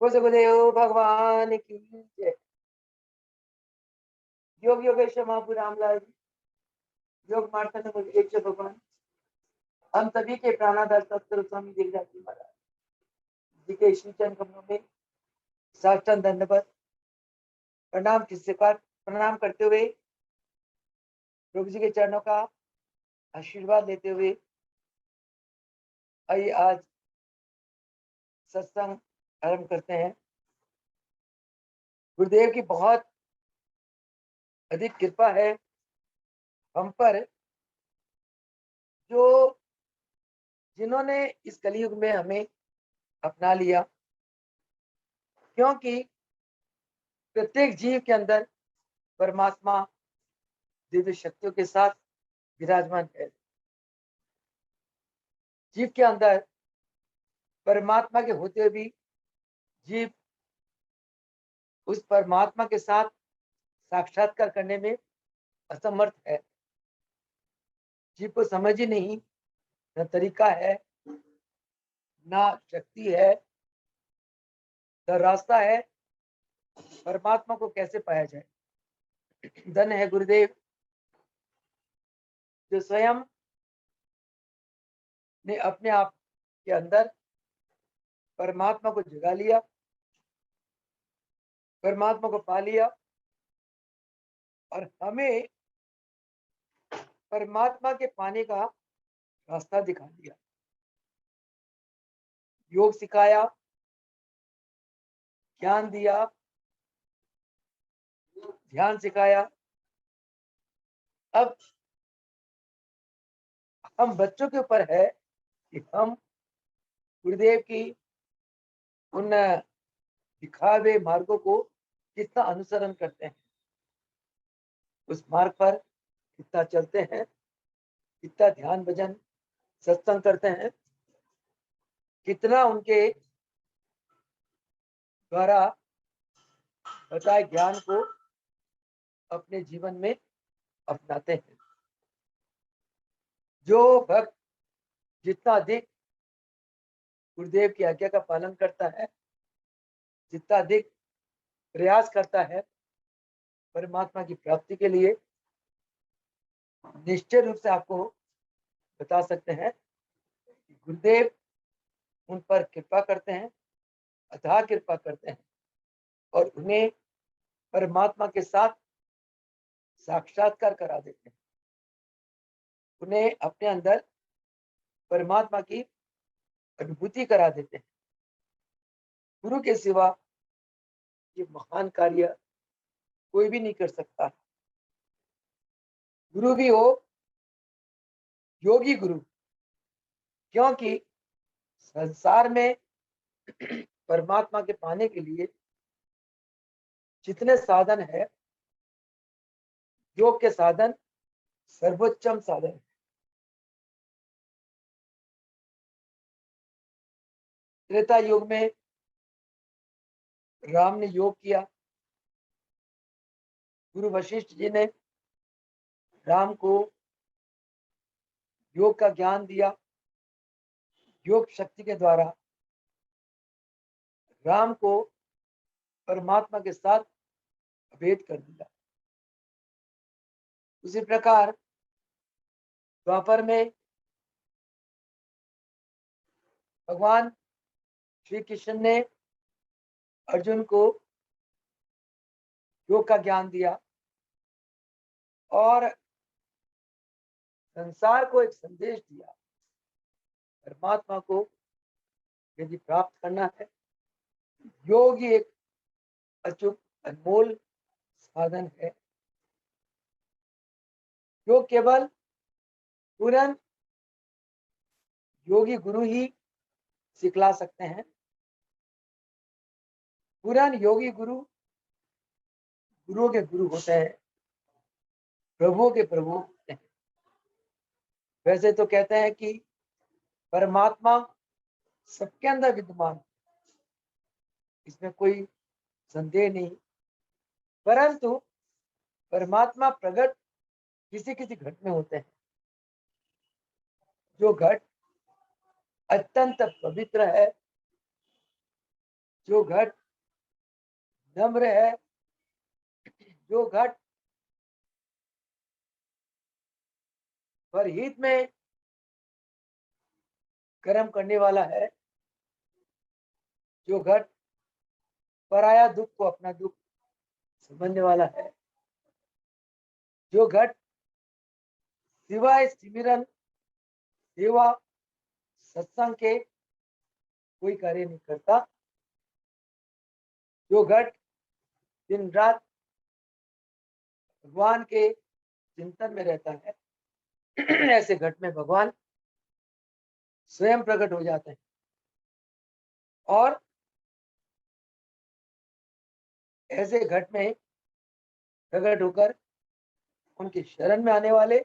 सुखदेव भगवान की जय। योग योगेश्वर महापुर रामलाल जी, योग मार्था नंबर 1 से भगवान हम सभी के प्राणाधार सत्सुर स्वामी गिरिराज जी महाराज जी के श्री चरण कमलों में साष्टांग दंडवत प्रणाम प्रणाम करते हुए प्रभु जी के चरणों का आशीर्वाद लेते हुए आइए आज सत्संग आरंभ करते हैं। गुरुदेव की बहुत अधिक कृपा है हम पर, जो जिन्होंने इस कलयुग में हमें अपना लिया, क्योंकि प्रत्येक जीव के अंदर परमात्मा दिव्य शक्तियों के साथ विराजमान है। जीव के अंदर परमात्मा के होते हुए भी जीव उस परमात्मा के साथ साक्षात्कार करने में असमर्थ है। जीव को समझ ही नहीं, न तरीका है, ना शक्ति है, न रास्ता है परमात्मा को कैसे पाया जाए। धन्य है गुरुदेव जो स्वयं ने अपने आप के अंदर परमात्मा को जगा लिया, परमात्मा को पा लिया और हमें परमात्मा के पाने का रास्ता दिखा दिया। योग सिखाया, ज्ञान दिया, ध्यान सिखाया। अब हम बच्चों के ऊपर है कि हम गुरुदेव की उन दिखाए हुए मार्गों को कितना अनुसरण करते हैं, उस मार्ग पर कितना चलते हैं, कितना ध्यान भजन सत्संग करते हैं, कितना उनके द्वारा बताए ज्ञान को अपने जीवन में अपनाते हैं। जो भक्त जितना अधिक गुरुदेव की आज्ञा का पालन करता है, जितना अधिक प्रयास करता है परमात्मा की प्राप्ति के लिए, निश्चय रूप से आपको बता सकते हैं कि गुरुदेव उन पर कृपा करते हैं, अथाह कृपा करते हैं और उन्हें परमात्मा के साथ साक्षात्कार करा देते हैं। उन्हें अपने अंदर परमात्मा की अनुभूति करा देते हैं। गुरु के सिवा ये महान कार्य कोई भी नहीं कर सकता। गुरु भी हो योगी गुरु, क्योंकि संसार में परमात्मा के पाने के लिए जितने साधन है, योग के साधन सर्वोच्चम साधन है। त्रेता युग में राम ने योग किया, गुरु वशिष्ठ जी ने राम को योग का ज्ञान दिया। योग शक्ति के द्वारा राम को परमात्मा के साथ अभेद कर दिया। उसी प्रकार द्वापर में भगवान श्री कृष्ण ने अर्जुन को योग का ज्ञान दिया और संसार को एक संदेश दिया, परमात्मा को यदि प्राप्त करना है, योग ही एक अचूक अनमोल साधन है। योग केवल पूर्ण योगी गुरु ही सिखला सकते हैं। पूर्ण योगी गुरु गुरुओं के गुरु होते हैं, प्रभुओं के प्रभु होते हैं। वैसे तो कहते हैं कि परमात्मा सबके अंदर विद्यमान, इसमें कोई संदेह नहीं, परंतु परमात्मा प्रकट किसी किसी घट में होते हैं। जो घट अत्यंत पवित्र है, जो घट नम्र है, जो घट परहित में कर्म करने वाला है, जो घट पराया दुख को अपना दुख समझने वाला है, जो घट सिवाय सिमरन सेवा सत्संग के कोई कार्य नहीं करता, जो घट दिन रात भगवान के चिंतन में रहता है, ऐसे घट में भगवान स्वयं प्रकट हो जाते हैं और ऐसे घट में प्रकट होकर उनकी शरण में आने वाले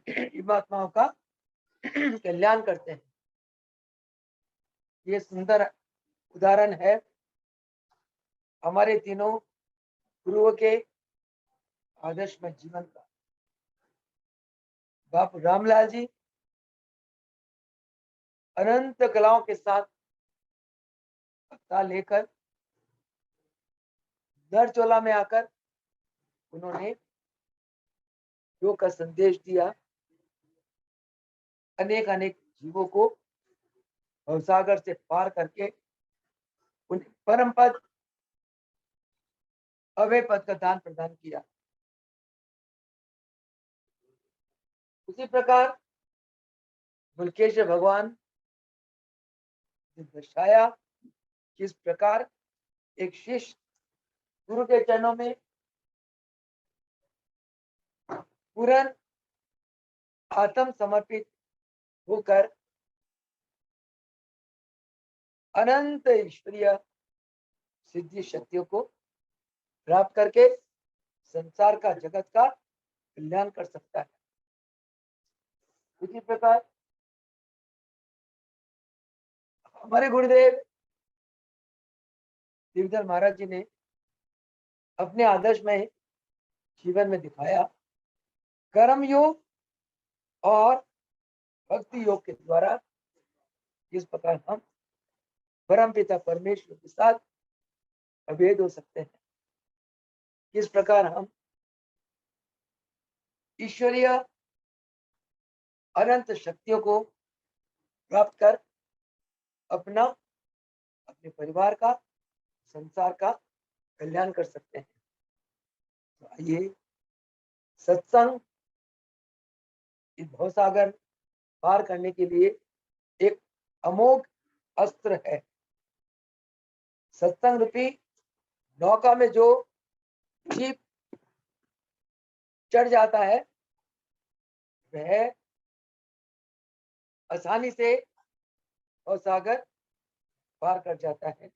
जीवात्माओं का कल्याण करते हैं। ये सुंदर उदाहरण है हमारे तीनों गुरुओं के आदर्शमय जीवन का। बापू रामलाल जी अनंत कलाओं के साथ अवतार लेकर नरचोला में आकर उन्होंने योग का संदेश दिया, अनेक अनेक जीवों को भवसागर से पार करके उन्हें परम पद अभय पद का दान प्रदान किया। उसी प्रकार मुल्केश्वर भगवान ने दर्शाया किस प्रकार एक शिष्य गुरु के चरणों में पूर्ण आत्म समर्पित होकर अनंत ईश्वरीय सिद्धि शक्तियों को प्राप्त करके संसार का जगत का कल्याण कर सकता है। उसी प्रकार हमारे गुरुदेव दिवधर महाराज जी ने अपने आदर्श में जीवन में दिखाया, कर्म योग और भक्ति योग के द्वारा किस प्रकार हम परम पिता परमेश्वर के साथ अभेद हो सकते हैं, किस प्रकार हम ईश्वरीय अनंत शक्तियों को प्राप्त कर अपना अपने परिवार का संसार का कल्याण कर सकते हैं। तो आइए सत्संग इस भवसागर पार करने के लिए एक अमोघ अस्त्र है। सत्संग रूपी नौका में जो जीव चढ़ जाता है वह आसानी से भवसागर पार कर जाता है।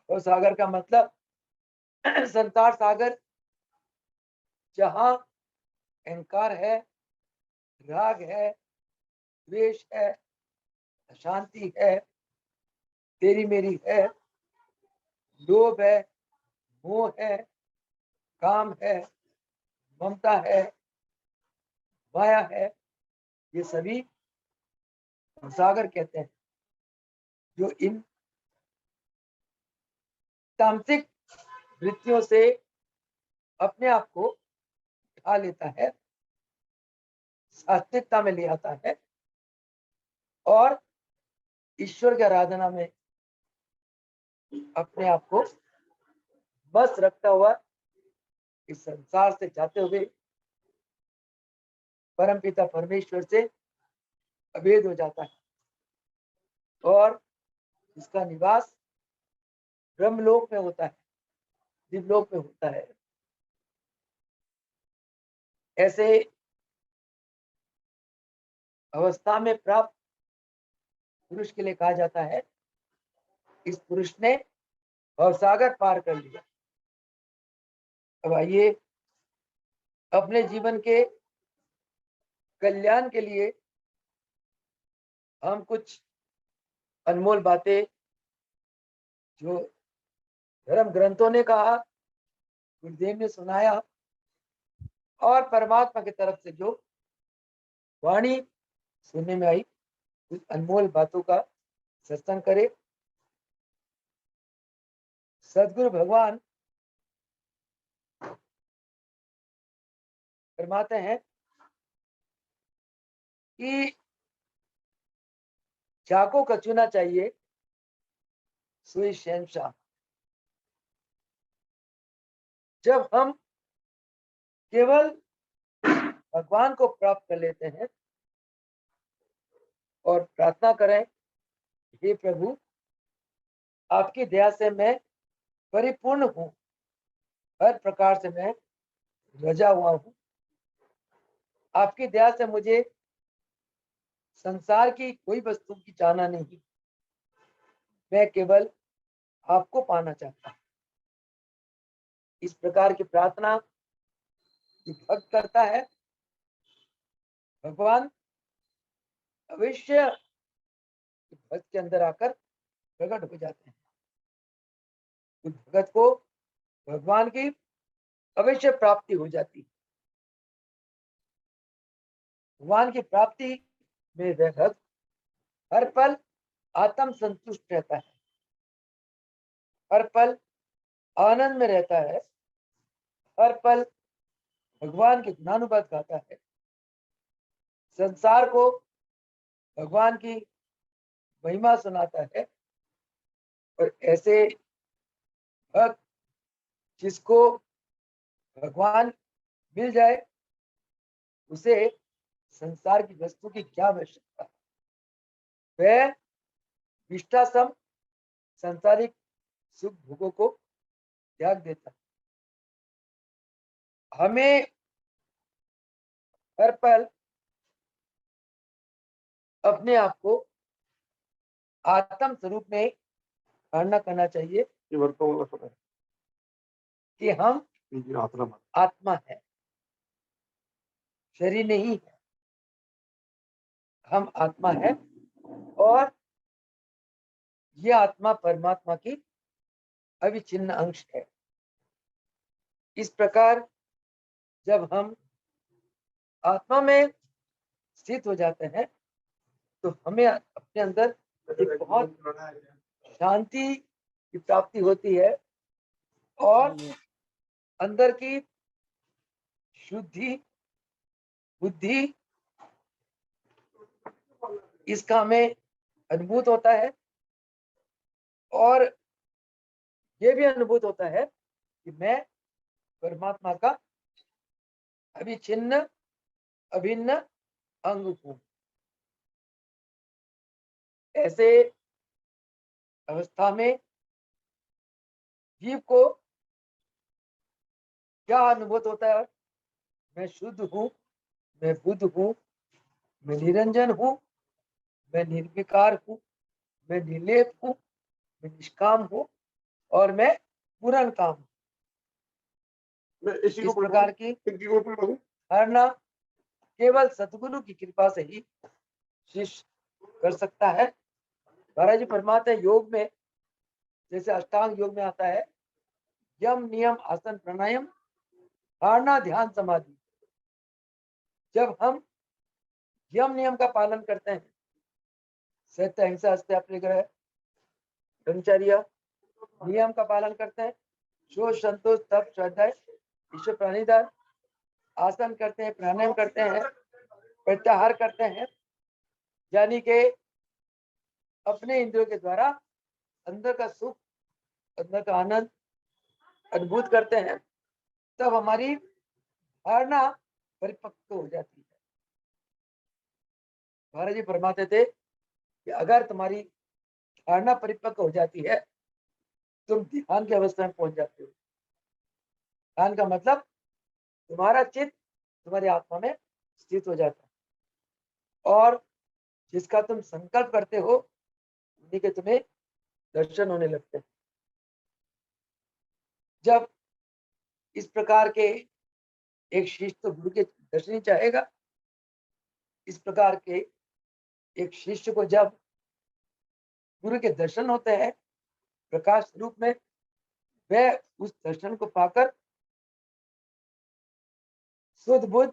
भवसागर का मतलब संसार सागर, जहां अहंकार है, राग है, द्वेष है, अशांति है, तेरी मेरी है, लोभ है, मोह है, काम है, ममता है, माया है, ये सभी सागर कहते हैं। जो इन तामसिक वृत्तियों से अपने आप को उठा लेता है, सात्विकता में ले आता है और ईश्वर की आराधना में अपने आप को बस रखता हुआ इस संसार से जाते हुए परम पिता परमेश्वर से अभेद हो जाता है और इसका निवास ब्रह्मलोक में होता है, दिव्यलोक में होता है। ऐसे अवस्था में प्राप्त पुरुष के लिए कहा जाता है, इस पुरुष ने भवसागर पार कर लिया। अब आइए अपने जीवन के कल्याण के लिए हम कुछ अनमोल बातें जो धर्म ग्रंथों ने कहा, गुरुदेव ने सुनाया और परमात्मा की तरफ से जो वाणी सुनने में आई, उस अनमोल बातों का सत्संग करें सदगुरु भगवान फरमाते हैं कि चाको का चुना चाहिए सुई शहंशाह। जब हम केवल भगवान को प्राप्त कर लेते हैं और प्रार्थना करें, हे प्रभु आपकी दया से मैं परिपूर्ण हूं, हर प्रकार से मैं रजा हुआ हूं, आपकी दया से मुझे संसार की कोई वस्तु की चाहना नहीं, मैं केवल आपको पाना चाहता हूं। इस प्रकार की प्रार्थना जो भक्त करता है, भगवान अवश्य भक्त के अंदर आकर प्रकट हो जाते हैं। उस भगत को भगवान की अवश्य प्राप्ति हो जाती है। भगवान की प्राप्ति में वह भक्त हर पल आत्म संतुष्ट रहता है, हर पल आनंद में रहता है, हर पल भगवान के गुणानुवाद गाता है, संसार को भगवान की महिमा सुनाता है। और ऐसे भक्त जिसको भगवान मिल जाए, उसे संसार की वस्तु की क्या आवश्यकता है। वह विष्टासम सांसारिक सुख भोगों को त्याग देता है। हमें हर पल अपने आप को आत्म स्वरूप में धारणा करना चाहिए कि हम आत्मा है, शरीर नहीं है। हम आत्मा है और ये आत्मा परमात्मा की अविच्छिन्न अंश है। इस प्रकार जब हम आत्मा में स्थित हो जाते हैं तो हमें अपने अंदर एक बहुत शांति की प्राप्ति होती है और अंदर की शुद्धि बुद्धि इसका हमें अनुभूत होता है। और ये भी अनुभूत होता है कि मैं परमात्मा का अविच्छिन्न अभिन्न अंग हूं। ऐसे अवस्था में जीव को क्या अनुभूत होता है? मैं शुद्ध हूं, मैं बुद्ध हूं, मैं निरंजन हूं, मैं निर्विकार हूं, मैं निर्लेप हूं, मैं निष्काम हूं और मैं पूर्ण काम हूं। इस प्रकार की धारणा केवल सतगुरु की कृपा से ही शिष्य कर सकता है। महाराज जी फरमाते हैं योग में, जैसे अष्टांग योग में आता है, यम नियम आसन प्राणायाम धारणा ध्यान समाधि। जब हम यम नियम का पालन करते हैं, सत्य अहिंसा अस्त्य अपरिग्रह ब्रह्मचर्य नियम का पालन करते हैं, शोच संतोष तप श्रद्धा ईश्वर प्रणिधान, आसन करते हैं, प्राणायाम करते हैं, प्रत्याहार करते हैं, यानी कि अपने इंद्रियों के द्वारा अंदर का सुख अंदर का आनंद अनुभूत करते हैं, तब हमारी धारणा परिपक्व हो जाती है। महाराज जी फरमाते थे कि अगर तुम्हारी धारणा परिपक्व हो जाती है, तुम ध्यान की अवस्था में पहुंच जाते हो। ध्यान का मतलब तुम्हारा चित्त तुम्हारी आत्मा में स्थित हो जाता है और जिसका तुम संकल्प करते हो उन्हीं के तुम्हें दर्शन होने लगते हैं। जब इस प्रकार के एक शिष्य तो गुरु के दर्शन ही चाहेगा। इस प्रकार के एक शिष्य को जब गुरु के दर्शन होते हैं प्रकाश रूप में, वह उस दर्शन को पाकर शुद्ध बुद्ध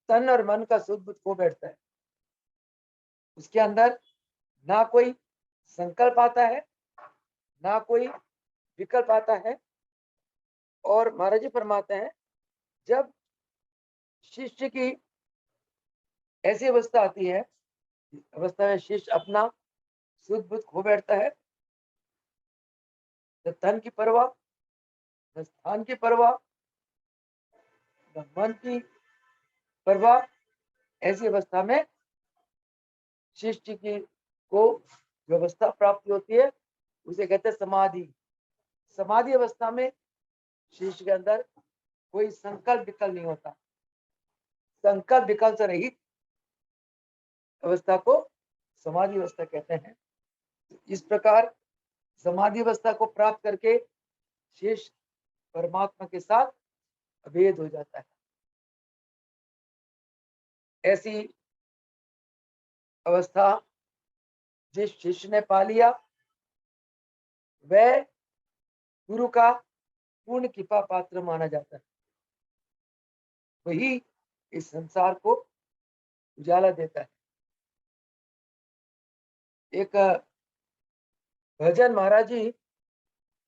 तन और मन का शुद्ध बुद्ध को बैठता है। उसके अंदर ना कोई संकल्प आता है, ना कोई विकल्प आता है। और महाराज जी फरमाते हैं, जब शिष्य की ऐसी अवस्था आती है, अवस्था में शिष्य अपना शुद्ध बुद्ध खो बैठता है, न धन की परवाह, न स्थान की परवाह, न मन की परवाह। ऐसी अवस्था में शिष्य की को व्यवस्था प्राप्ति होती है, उसे कहते हैं समाधि। समाधि अवस्था में शिष्य के अंदर कोई संकल्प विकल्प नहीं होता। संकल्प विकल्प से रहित अवस्था को समाधि अवस्था कहते हैं। इस प्रकार समाधि अवस्था को प्राप्त करके शिष्य परमात्मा के साथ अभेद हो जाता है। ऐसी अवस्था जिस शिष्य ने पा लिया, वह गुरु का पूर्ण कृपा पात्र माना जाता है। वही इस संसार को उजाला देता है। एक भजन महाराज जी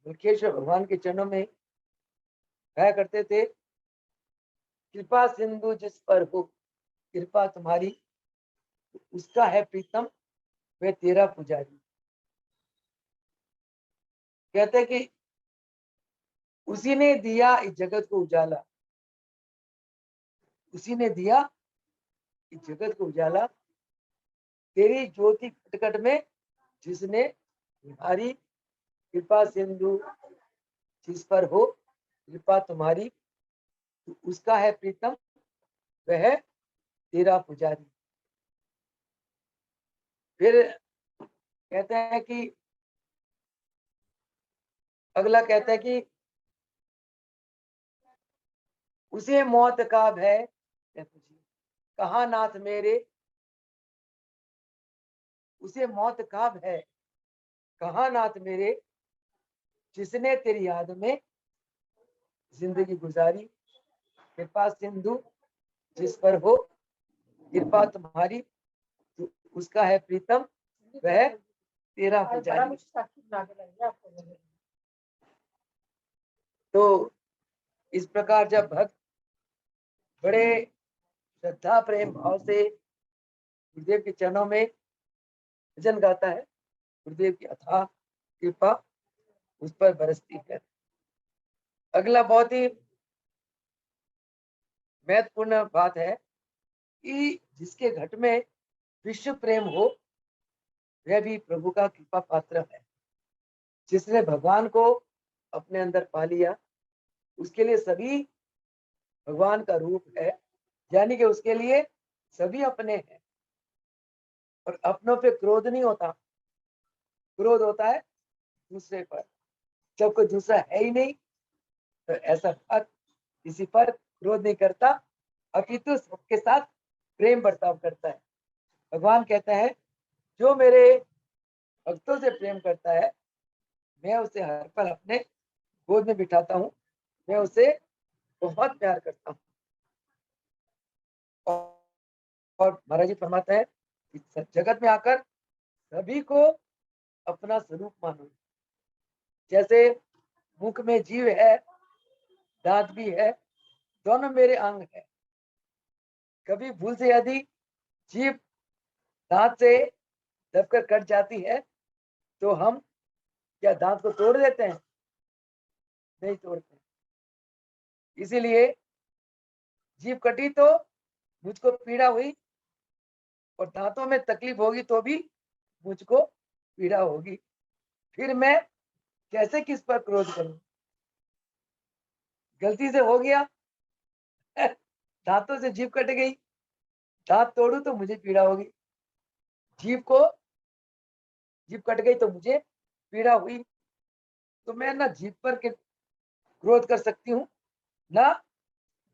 मुल्केश्वर भगवान के चरणों में गाया करते थे, कृपा सिंधु जिस पर हो कृपा तुम्हारी, उसका है प्रीतम वह तेरा पुजारी। कहते हैं कि उसी ने दिया इस जगत को उजाला, उसी ने दिया इस जगत को उजाला, तेरी ज्योति खटखट में जिसने निहारी, कृपा सिंधु जिस पर हो कृपा तुम्हारी, तो उसका है प्रीतम वह तेरा पुजारी। फिर कहते हैं कि अगला कहते हैं कि उसे मौत का भय कहा नाथ मेरे, उसे मौत का भय कहा नाथ मेरे, जिसने तेरी याद में जिंदगी गुजारी, कृपा सिंधु जिस पर हो कृपा तुम्हारी, तो उसका है प्रीतम वह तेरा पुजारी। तो इस प्रकार जब भक्त बड़े श्रद्धा प्रेम भाव से गुरुदेव के चरणों में भजन गाता है, गुरुदेव की अथाह कृपा उस पर बरसती है। अगला बहुत ही महत्वपूर्ण बात है कि जिसके घट में विश्व प्रेम हो वह भी प्रभु का कृपा पात्र है। जिसने भगवान को अपने अंदर पा लिया उसके लिए सभी भगवान का रूप है, यानी कि उसके लिए सभी अपने हैं। और अपनों पे क्रोध नहीं होता, क्रोध होता है दूसरे पर। जब कोई दूसरा है ही नहीं तो ऐसा भक्त किसी पर क्रोध नहीं करता, अपितु सबके साथ प्रेम बर्ताव करता है। भगवान कहता है जो मेरे भक्तों से प्रेम करता है मैं उसे हर पल अपने गोद में बिठाता हूँ, मैं उसे बहुत प्यार करता हूँ। और महाराज जी फरमाता है कि जगत में आकर सभी को अपना स्वरूप मानो। जैसे मुख में जीव है, दांत भी है, दोनों मेरे अंग है। कभी भूल से यदि जीभ दांत से दबकर कट जाती है तो हम क्या दांत को तोड़ देते हैं? नहीं तोड़ते। इसीलिए जीभ कटी तो मुझको पीड़ा हुई और दांतों में तकलीफ होगी तो भी मुझको पीड़ा होगी। फिर मैं कैसे किस पर क्रोध करूं? गलती से हो गया दांतों से जीभ कट गई, दांत तोड़ू तो मुझे पीड़ा होगी। जीभ कट गई तो मुझे पीड़ा हुई। तो मैं ना जीभ पर क्रोध कर सकती हूँ ना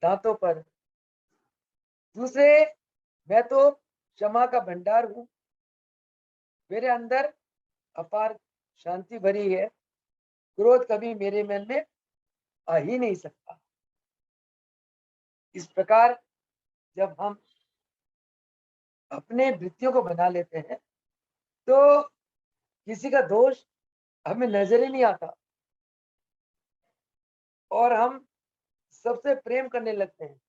दांतों पर। दूसरे मैं तो क्षमा का भंडार हूँ, मेरे अंदर अपार शांति भरी है, क्रोध कभी मेरे मन में आ ही नहीं सकता। इस प्रकार जब हम अपने वृत्तियों को बना लेते हैं तो किसी का दोष हमें नजर ही नहीं आता। और हम सबसे प्रेम करने लगते हैं।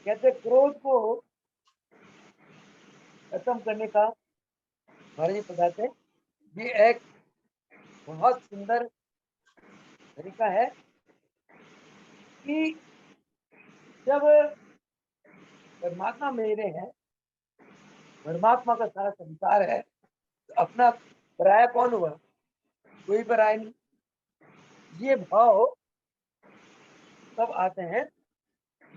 कहते क्रोध को खत्म करने का महाराज जी बताते हैं, ये एक बहुत सुंदर तरीका है कि जब परमात्मा मेरे हैं, परमात्मा का सारा संसार है, तो अपना पराया कौन हुआ? कोई पराया नहीं। ये भाव तब आते हैं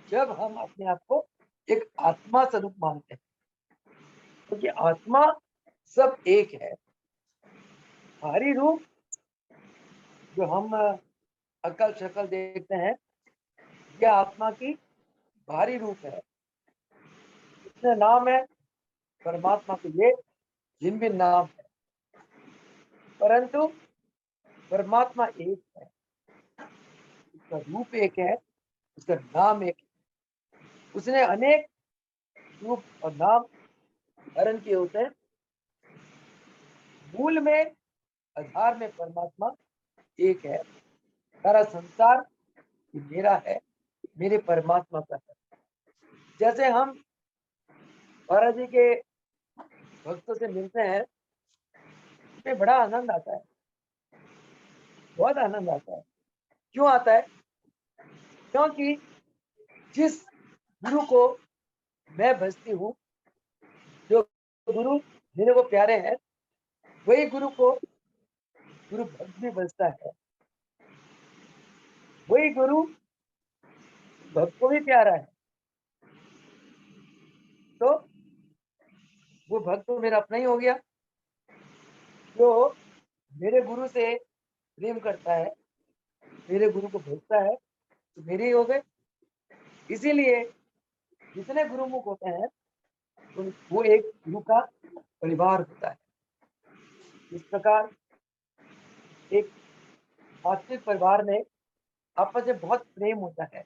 जब हम अपने आप को एक आत्मा स्वरूप मानते हैं, क्योंकि आत्मा सब एक है। बाहरी रूप जो हम अकल शक्ल देखते हैं, यह आत्मा की बाहरी रूप है। इसमें नाम है परमात्मा के लिए भिन्न भिन्न नाम है, परंतु परमात्मा एक है। उसका रूप एक है, उसका नाम एक है। उसने अनेक रूप और नाम धारण किए होते हैं। मूल में, आधार में परमात्मा एक है। सारा संसार मेरा है, मेरे परमात्मा का है। जैसे हम महाराज जी के भक्तों से मिलते हैं, उसमें बड़ा आनंद आता है, बहुत आनंद आता है। क्यों आता है? क्योंकि जिस गुरु को मैं भजती हूँ, जो गुरु मेरे को प्यारे हैं, वही गुरु को गुरु भक्त भी भजता है। वही गुरु भक्त को भी प्यारा है, तो वो भक्त तो मेरा अपना ही हो गया। जो मेरे गुरु से प्रेम करता है, मेरे गुरु को भजता है, तो मेरे ही हो गए। इसीलिए जितने गुरुमुख होते हैं, वो एक गुरु का परिवार होता है। इस प्रकार एक वास्तविक परिवार में आपस में बहुत प्रेम होता है,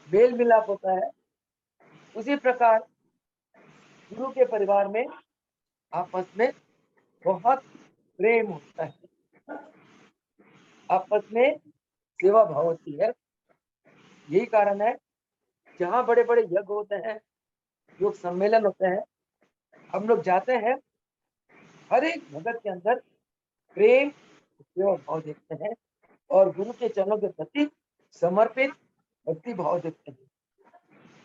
मेल मिलाप होता है। उसी प्रकार गुरु के परिवार में आपस में बहुत प्रेम होता है, आपस में सेवा भाव होती है। यही कारण है, जहाँ बड़े बड़े यज्ञ होते हैं, योग सम्मेलन होते हैं, हम लोग जाते हैं, हर एक भगत के अंदर प्रेम सेवा भाव देखते हैं और गुरु के चरणों के प्रति समर्पित भक्ति भाव देखते हैं।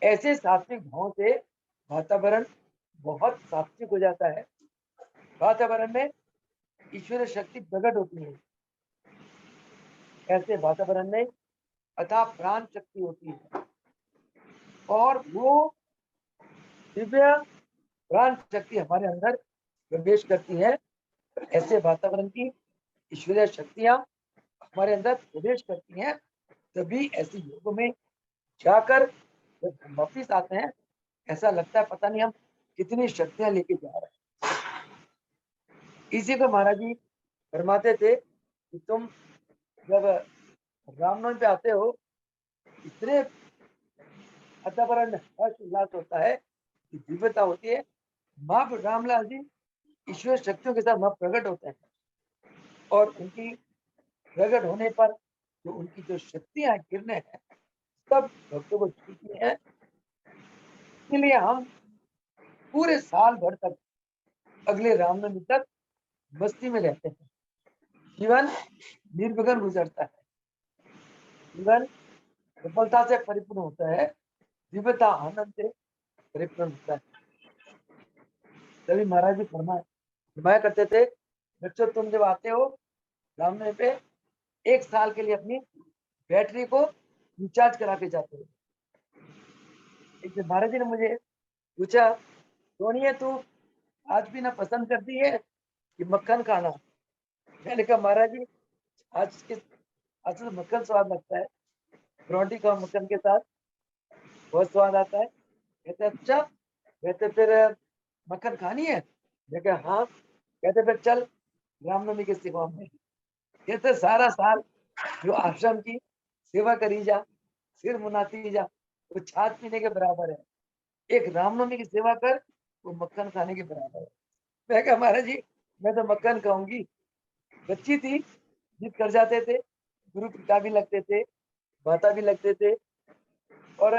ऐसे सात्विक भाव से वातावरण बहुत सात्विक हो जाता है। वातावरण में ईश्वर शक्ति प्रकट होती है। ऐसे वातावरण में अथाह प्राण शक्ति होती है और वो दिव्य प्राण शक्ति हमारे अंदर प्रवेश करती है। ऐसे वातावरण की ईश्वरीय शक्तियां हमारे अंदर प्रवेश करती हैं। तभी ऐसे योगों में जाकर जब हम वापिस आते हैं, ऐसा लगता है पता नहीं हम कितनी शक्तियां लेके जा रहे हैं। इसी को महाराज जी फरमाते थे कि तुम जब रामनवमी पे आते हो, इतने वातावरण हर्ष उल्लास होता है कि दिव्यता होती है। माँ रामलाल जी ईश्वर शक्तियों के साथ वहां प्रकट होते हैं और उनकी प्रकट होने पर जो उनकी जो शक्तियां किरणें हैं, सब भक्तों को छूती हैं। इसलिए हम पूरे साल भर तक, अगले रामनवमी तक मस्ती में रहते हैं। जीवन निर्विघ्न गुजरता है, जीवन सफलता से परिपूर्ण होता है, दिव्यता आनंद से परिपूर्ण होता है। तभी महाराज जी फरमाया करते थे, बच्चों तुम जब आते हो रामनवमी पे, एक साल के लिए अपनी बैटरी को रिचार्ज करा के जाते हो। एक दिन महाराज जी ने मुझे पूछा, सोनिया तू आज भी ना पसंद करती है कि मक्खन खाना? मैंने कहा महाराज जी आज तो मक्खन स्वाद लगता है, रोटी का मक्खन के साथ बहुत स्वाद आता है। कहते अच्छा, कहते फिर मक्खन खानी है? मैं कहा हाँ। कहते फिर चल रामनवमी की सेवा में। कहते सारा साल जो आश्रम की सेवा करी जा, सिर मुनाती जा, वो छाछ पीने के बराबर है। एक रामनवमी की सेवा कर, वो मक्खन खाने के बराबर है। मैं कहा महाराज जी मैं तो मक्खन खाऊंगी। बच्ची थी, जिद कर जाते थे, गुरु पिता भी लगते थे, माता भी लगते थे, और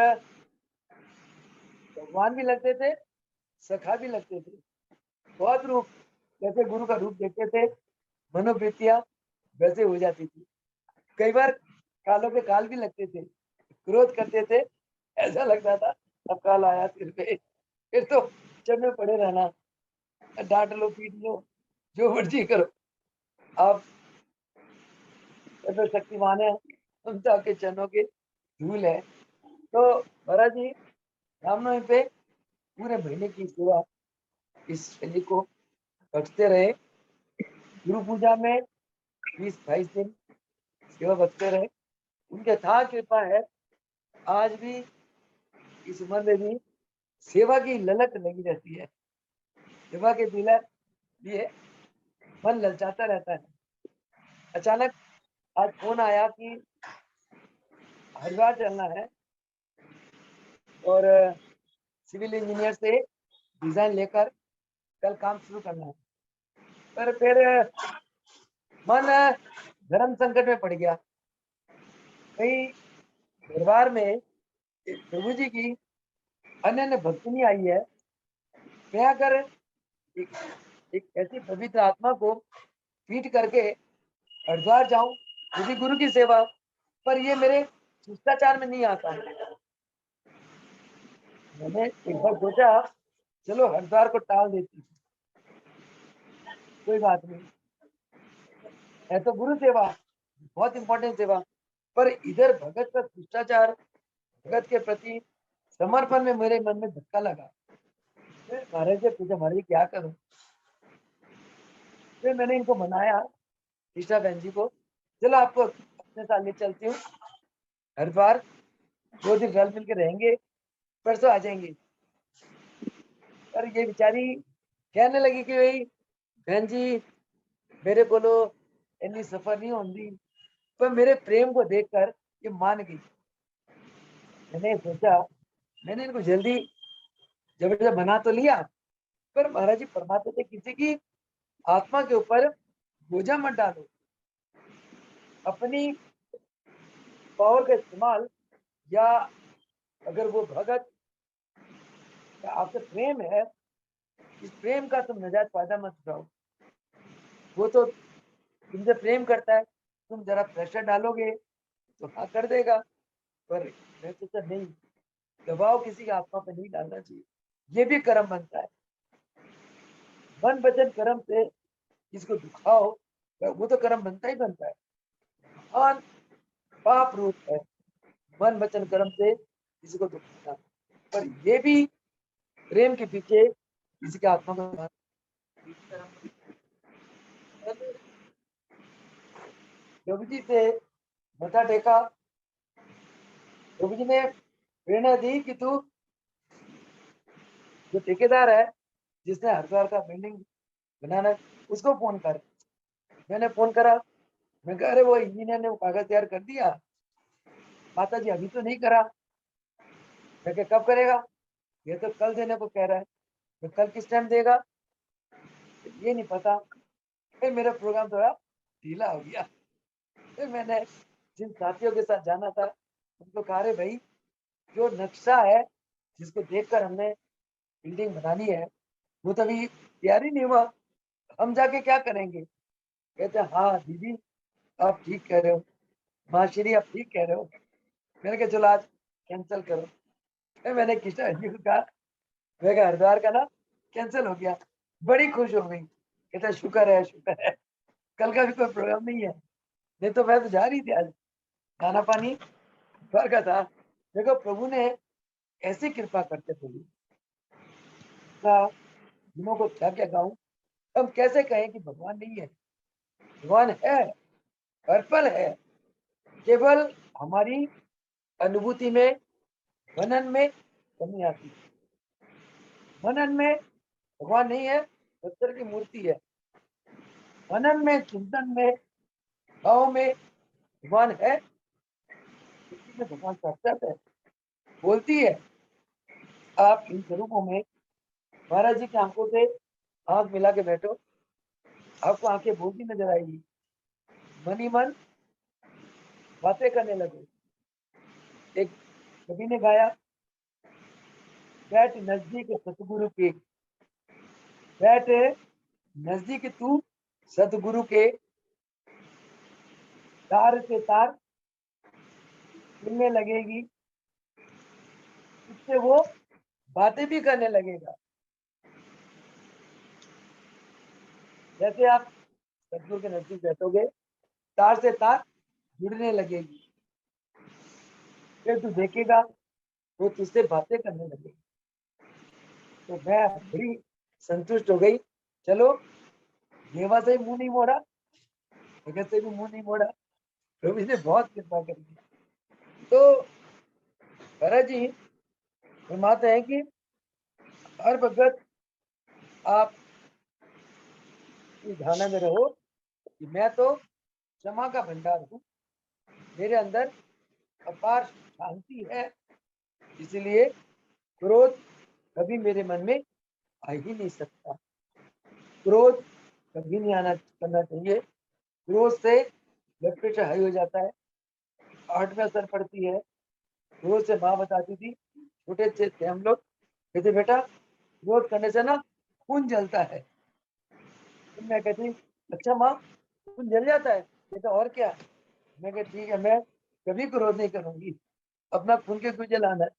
भगवान भी लगते थे, सखा भी लगते थे। बहुत रूप, जैसे गुरु का रूप देखते थे, मनोवृत्तियां वैसे हो जाती थी। कई बार कालों के काल भी लगते थे, क्रोध करते थे, ऐसा लगता था अब काल आया सिर पे, फिर तो चढ़ में पड़े रहना, डांट लो पीट लो जो मर्जी करो, आप ऐसे शक्तिमान है, हम तो आपके चरणों के धूल है। तो महाराज जी रामनवमी पे पूरे महीने की सेवा इस शैली को बचते रहे। गुरु पूजा में 20-22 दिन सेवा बचते रहे। उनके था कृपा है, आज भी इस उम्र में भी सेवा की ललक लगी रहती है। सेवा के लिए मन ललचाता रहता है। अचानक आज फोन आया कि हरिद्वार चलना है और सिविल इंजीनियर से डिजाइन लेकर कल काम शुरू करना है। पर फिर मन धर्म संकट में पड़ गया। कहीं दरबार में प्रभु जी की अन्य भक्ति नहीं आई है, मैं अगर एक ऐसी पवित्र आत्मा को पीट करके हरिद्वार जाऊं, यदि गुरु की सेवा, पर ये मेरे शिष्टाचार में नहीं आता है। मैंने एक बार सोचा चलो हरिद्वार को टाल देती, कोई बात नहीं, है तो गुरु सेवा, बहुत इंपॉर्टेंट सेवा, पर इधर भगत का शिष्टाचार, भगत के प्रति समर्पण में मेरे मन में धक्का लगा। फिर महाराज से पूछा, महाराज क्या करूं? फिर मैंने इनको मनाया, ईशा बहन जी को, चलो आपको अपने साथ ले चलती हूँ हरिद्वार, 2 दिन रल मिल के रहेंगे, परसों आ जाएंगे। पर ये बेचारी कहने लगी कि भाई बहन जी मेरे को इतनी सफर नहीं होती, पर मेरे प्रेम को देखकर ये मान गई। मैंने सोचा, मैंने इनको जल्दी जबरदस्त बना तो लिया, पर महाराज जी परमात्मा से किसी की आत्मा के ऊपर बोझा मत डालो। अपनी पावर का इस्तेमाल, या अगर वो भगत का आपसे प्रेम है, इस प्रेम का तुम नजायज फायदा मत उठाओ। वो तो तुमसे प्रेम करता है, तुम जरा प्रेशर डालोगे तो हाँ कर देगा, पर मैं सोचा नहीं, दबाव किसी की आत्मा पे नहीं डालना चाहिए, ये भी कर्म बनता है। मन वचन कर्म से किसको दुखाओ, वो तो कर्म बनता ही बनता है। महान पाप रूप है मन वचन कर्म से किसी को दुखाना, पर ये भी प्रेम के पीछे किसी के आत्मा को प्रभु जी से मथा टेका। प्रभु जी ने प्रेरणा दी कि तू जो ठेकेदार है, जिसने हरिद्वार का बिल्डिंग बनाना, उसको फोन कर। मैंने फोन करा, मैं कह रहे वो इंजीनियर ने वो कागज तैयार कर दिया, माता जी अभी तो नहीं करा। मैं कह कब करेगा? ये तो कल देने को कह रहा है। मैं कल किस टाइम देगा ये नहीं पता। फिर मेरा प्रोग्राम थोड़ा ढीला हो गया। फिर मैंने जिन साथियों के साथ जाना था उनको कहा, रे भाई जो नक्शा है जिसको देखकर हमने बिल्डिंग बनानी है, वो तो अभी तैयार ही नहीं हुआ, हम जाके क्या करेंगे? कहते हाँ दीदी आप ठीक कह रहे हो, माँ श्री आप ठीक कह रहे हो। मैंने कहा चलो आज कैंसिल करो। फिर मैंने किशन जी को कहा, मैं कहा हरिद्वार का ना कैंसिल हो गया। बड़ी खुश हो गई, कहता शुक्र है शुक्र है, कल का भी कोई प्रोग्राम नहीं है, नहीं तो मैं तो जा रही थी आज, खाना पानी हरिद्वार का था। देखो प्रभु ने ऐसी कृपा करते प्रभु का, दिनों को क्या क्या गाऊं, हम कैसे कहें कि भगवान नहीं है? भगवान है, हर पल है, केवल हमारी अनुभूति में, मनन में कमी आती है। मनन में भगवान नहीं है, पत्थर की मूर्ति है। मनन में, चिंतन में, भाव में भगवान है, किसी में भगवान साक्षात है, बोलती है। आप इन स्वरूपों में महाराज जी की आंखों से आंख मिला के बैठो, आपको आंखें बोलती नजर आएगी। मन ही मन बातें करने लगे। एक कवि ने गाया, बैठ नजदीक सतगुरु के, बैठ नजदीक तू सतगुरु के, तार से तार मिलने लगेगी, उससे वो बातें भी करने लगेगा। जैसे आप सतगुरु के नजदीक बैठोगे, तार से तार जुड़ने लगेगी, फिर तू देखेगा वो तुझसे बातें करने लगेगी। तो मैं बड़ी संतुष्ट हो गई। चलो, देवा से मुंह नहीं मोड़ा, भगत से भी मुंह नहीं मोड़ा, प्रभु ने बहुत कृपा कर दी। तो भरत जी फरमाते हैं कि हर भगत आप इस धारणा में रहो कि मैं तो क्षमा का भंडार हूँ, मेरे अंदर अपार शांति है, इसलिए क्रोध कभी मेरे मन में आ ही नहीं सकता। क्रोध कभी नहीं आना करना चाहिए। क्रोध से ब्लड प्रेशर हाई हो जाता है, हार्ट में असर पड़ती है। क्रोध से माँ बताती थी, छोटे से थे हम लोग, कहते बेटा क्रोध करने से ना खून जलता है। तो मैं कहती अच्छा माँ, खून जल जाता है? कहता और क्या। मैं कहती ठीक है, मैं कभी क्रोध नहीं करूंगी, अपना खून के क्यों जलाना है।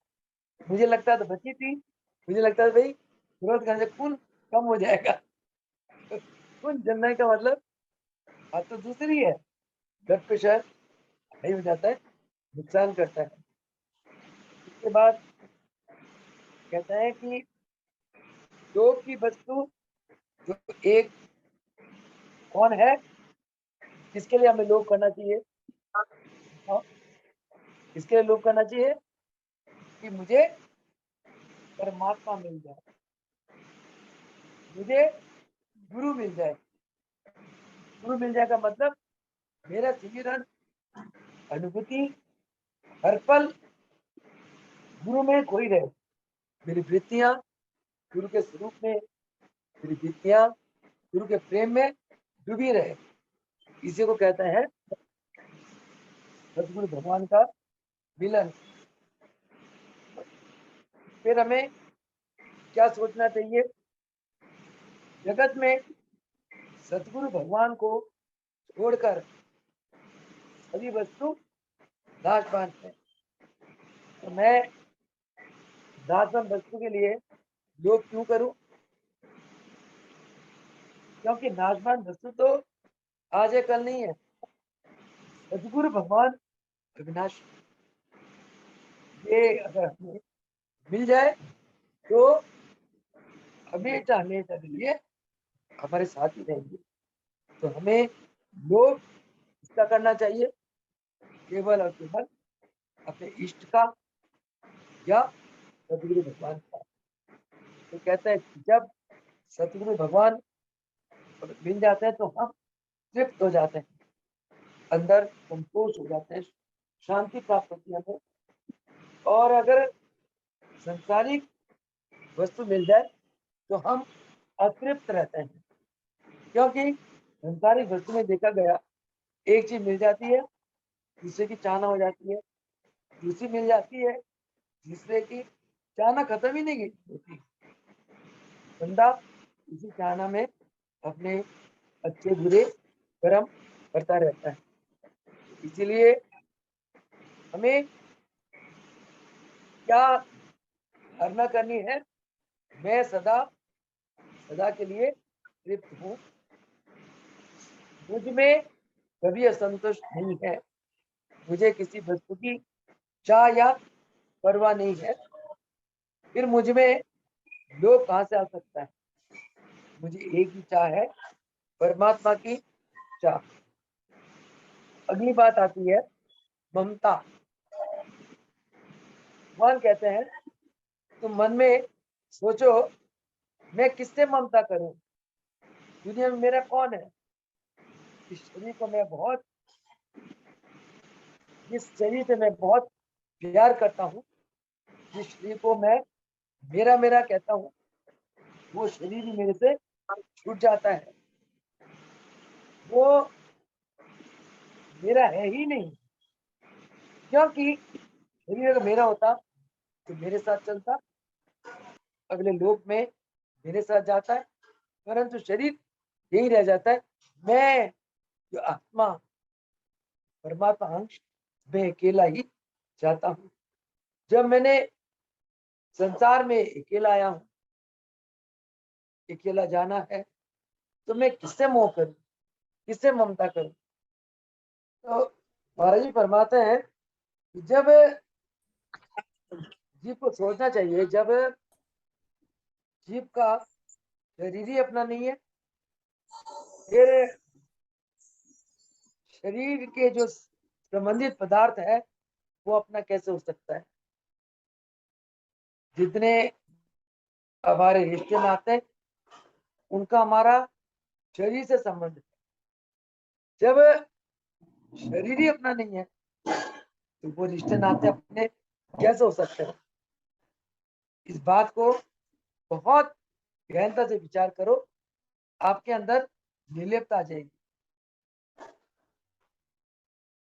मुझे लगता था, बची थी, मुझे लगता था भाई क्रोध करने से खून कम हो जाएगा। खून जलने का मतलब बात तो दूसरी है, ब्लड प्रेशर हाई हो जाता है, नुकसान करता है। उसके बाद कहता है कि लोभ की वस्तु जो एक कौन है, किसके लिए हमें लोभ करना चाहिए? किसके लिए लोभ करना चाहिए? कि मुझे परमात्मा मिल जाए, मुझे गुरु मिल जाए। गुरु मिल जाए का मतलब मेरा सिमरन अनुभूति हर पल गुरु में खोई रहे, मेरी वृत्तियां गुरु के स्वरूप में, मेरी वृत्तियां गुरु के प्रेम में डूबी रहे। इसी को कहते हैं सदगुरु भगवान का मिलन। फिर हमें क्या सोचना चाहिए? जगत में सदगुरु भगवान को छोड़कर सभी वस्तु नाशवान है। तो मैं नाशवान वस्तु के लिए लोभ क्यों करूं? क्योंकि नाशवान वस्तु तो आज है कल नहीं है। सदगुरु भगवान अविनाशी, ये अगर हमें मिल जाए तो हमेशा हमेशा के लिए हमारे साथ ही रहेंगे। तो हमें लोभ इसका करना चाहिए केवल और केवल अपने इष्ट का या सतगुरु भगवान का। तो कहते हैं जब सतगुरु भगवान मिल जाते हैं तो हम तृप्त हो जाते हैं, अंदर संतोष हो जाते हैं, शांति प्राप्त होती है हमें। और अगर संसारिक वस्तु मिल जाए तो हम अतृप्त रहते हैं, क्योंकि संसारिक वस्तु में देखा गया एक चीज मिल जाती है, दूसरे की चाहना हो जाती है, दूसरी मिल जाती है, तीसरे की चाहना खत्म ही नहीं होती। बंदा इसी चाहना में अपने अच्छे बुरे कर्म करता रहता है। इसीलिए हमें क्या धारणा करनी है? मैं सदा सदा के लिए तृप्त हूँ, मुझ में कभी असंतोष नहीं है, मुझे किसी वस्तु की चाह या परवाह नहीं है। फिर मुझ में लोभ कहाँ से आ सकता है? मुझे एक ही चाह है, परमात्मा की चाह। अगली बात आती है ममता। भगवान कहते हैं तुम मन में सोचो मैं किससे ममता करूं, दुनिया में मेरा कौन है? इस शरीर को मैं बहुत, जिस शरीर से मैं बहुत प्यार करता हूँ, जिस शरीर को मैं मेरा मेरा कहता हूँ, वो शरीर ही मेरे से छूट जाता है, वो मेरा है ही नहीं। क्योंकि शरीर अगर मेरा होता तो मेरे साथ चलता, अगले लोक में मेरे साथ जाता है, परंतु शरीर यही रह जाता है। मैं जो आत्मा परमात्मा अंश, मैं अकेला ही जाता हूँ। जब मैंने संसार में अकेला आया हूँ, अकेला जाना है, तो मैं किससे मोह करूं, किससे ममता करूं? तो महाराज जी फरमाते हैं कि जब जीव को सोचना चाहिए, जब जीव का शरीर ही अपना नहीं है, फिर शरीर के जो संबंधित पदार्थ है वो अपना कैसे हो सकता है? जितने हमारे रिश्ते नाते उनका हमारा शरीर से संबंध है। जब शरीर ही अपना नहीं है तो वो रिश्ते नाते अपने कैसे हो सकते हैं? इस बात को बहुत गहनता से विचार करो, आपके अंदर निर्लिप्तता आ जाएगी।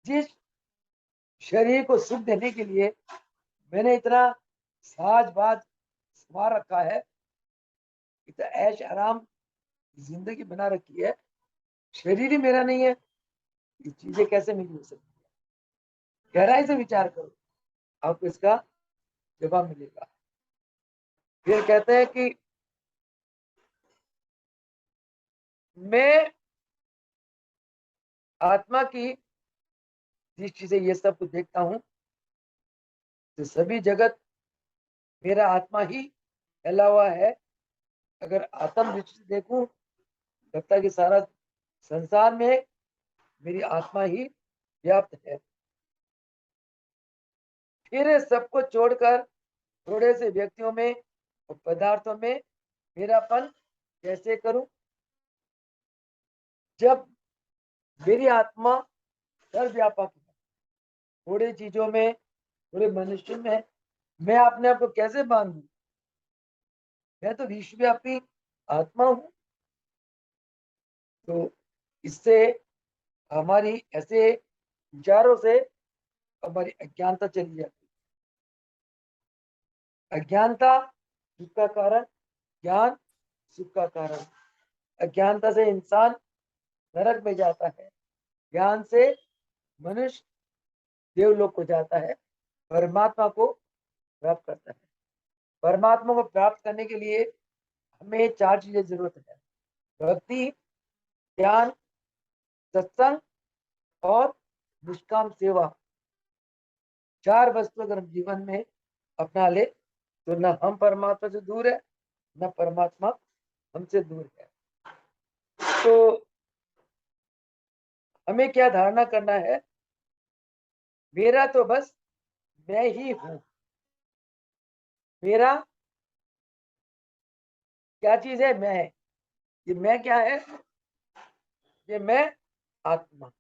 जिस शरीर को सुख देने के लिए मैंने इतना साज-बाज संवार रखा है, इतना ऐश आराम जिंदगी बना रखी है, शरीर ही मेरा नहीं है, ये चीजें कैसे मिली हो सकती है? गहराई से विचार करो, आपको इसका जवाब मिलेगा। फिर कहते हैं कि मैं आत्मा की दृष्टि से ये सब कुछ देखता हूँ, तो सभी जगत मेरा आत्मा ही फैला हुआ है। अगर आत्म दृष्टि से देखूं, लगता है कि सारा संसार में मेरी आत्मा ही व्याप्त है। फिर सबको छोड़कर थोड़े से व्यक्तियों में और पदार्थों में मेरापन कैसे करूं, जब मेरी आत्मा सर्वव्यापक है? थोड़े चीजों में, थोड़े मनुष्य में मैं अपने आप को कैसे बांधूं? मैं तो विश्वव्यापी आत्मा हूं। तो इससे हमारी ऐसे विचारों से हमारी अज्ञानता चली जाती है। अज्ञानता दुख का कारण, ज्ञान सुख का कारण। अज्ञानता से इंसान नरक में जाता है, ज्ञान से मनुष्य देवलोक को जाता है, परमात्मा को प्राप्त करता है। परमात्मा को प्राप्त करने के लिए हमें चार चीजें जरूरत है: भक्ति, ज्ञान, सत्संग और निष्काम सेवा। चार वस्तु अगर हम जीवन में अपना ले तो न हम परमात्मा से दूर है, न परमात्मा हमसे दूर है। तो हमें क्या धारणा करना है? मेरा तो बस मैं ही हूं। मेरा क्या चीज है? मैं। ये मैं क्या है? ये मैं आत्मा।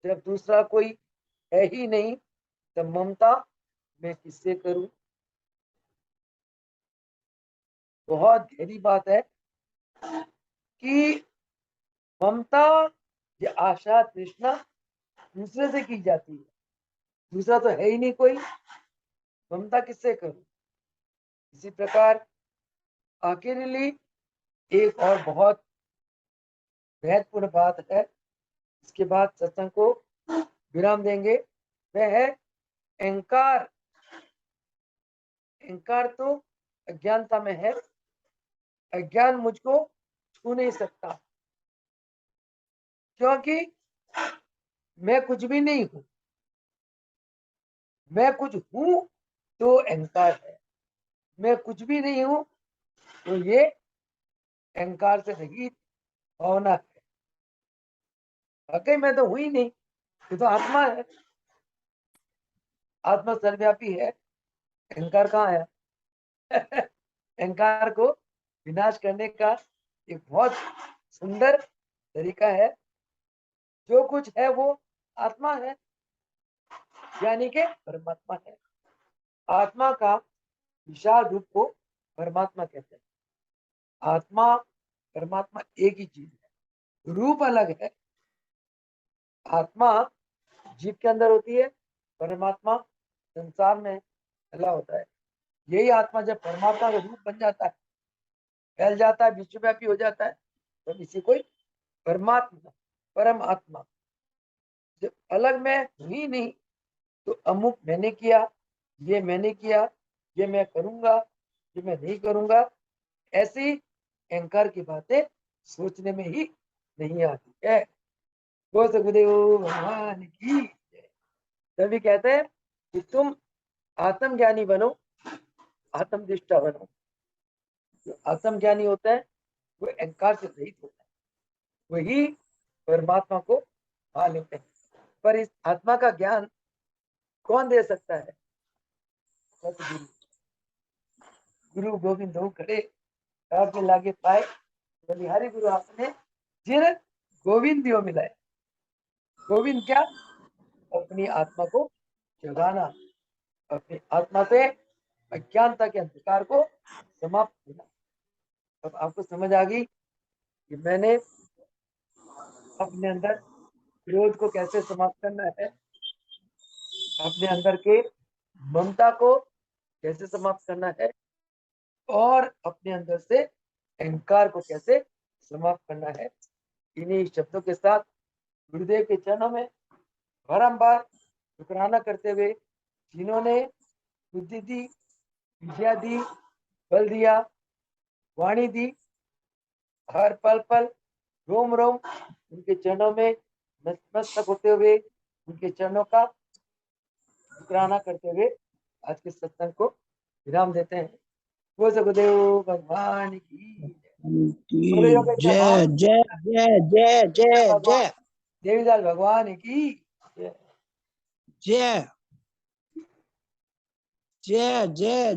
जब दूसरा कोई है ही नहीं तो ममता मैं किससे करूं? बहुत गहरी बात है कि ममता या आशा तृष्णा दूसरे से की जाती है, दूसरा तो है ही नहीं कोई, ममता किससे करूं? इसी प्रकार अकेले लिए एक और बहुत महत्वपूर्ण बात है, इसके बाद सत्संग को विराम देंगे, वह है अहंकार। अहंकार तो अज्ञानता में है। अज्ञान मुझको छू नहीं सकता, क्योंकि मैं कुछ भी नहीं हूं। मैं कुछ हूं तो अहंकार है, मैं कुछ भी नहीं हूं तो ये अहंकार से रहित भावना है। वाकई मैं तो हुई नहीं, ये तो आत्मा है। आत्मा सर्वव्यापी है, अहंकार कहाँ है? अहंकार को विनाश करने का एक बहुत सुंदर तरीका है। जो कुछ है वो आत्मा है, यानी कि परमात्मा है। आत्मा का विशाल रूप को परमात्मा कहते हैं। आत्मा परमात्मा एक ही चीज है, रूप अलग है। आत्मा जीव के अंदर होती है, परमात्मा संसार में फैला होता है। यही आत्मा जब परमात्मा का रूप बन जाता है, फैल जाता है, विश्वव्यापी हो जाता है, तो इसी को परमात्मा, परम आत्मा। जब अलग मैं हुई नहीं तो अमुक मैंने किया, ये मैंने किया, ये मैं करूंगा, ये मैं नहीं करूंगा, ऐसी अहंकार की बातें सोचने में ही नहीं आती है। वो सुखदेव भगवान की जय। तभी कहते हैं कि तुम आत्मज्ञानी बनो, आत्मनिष्ठा बनो। जो आत्मज्ञानी होता है वो अहंकार से रहित होता है, वही परमात्मा को पा लेते हैं। पर इस आत्मा का ज्ञान कौन दे सकता है? सतगुरु। गुरु गोविंद हो खड़े आपके लागे पाए, बलिहारी गुरु आपने जिन गोविंद दियो मिलाए। गोविंद क्या? अपनी आत्मा को जगाना, अपनी आत्मा से अज्ञानता के अंधकार को समाप्त करना। अब आपको समझ आ गई कि मैंने अपने अंदर क्रोध को कैसे समाप्त करना है, अपने अंदर के ममता को कैसे समाप्त करना है, और अपने अंदर से अहंकार को कैसे समाप्त करना है। इन्हीं शब्दों के साथ गुरुदेव के चरणों में बारंबार शुक्राना करते हुए, जिन्होंने बुद्धि दी, विद्या दी, बल दिया, वाणी दी, हर पल पल रोम रोम उनके चरणों में नतमस्तक होते हुए उनके चरणों का शुक्राना करते हुए आज के सत्संग को विराम देते हैं। वो सुखदेव भगवान की बोलो योगेश्वर जय भगवान, जय जय जय जय भगवान जय देवीदास भगवान की जय। जय जय जय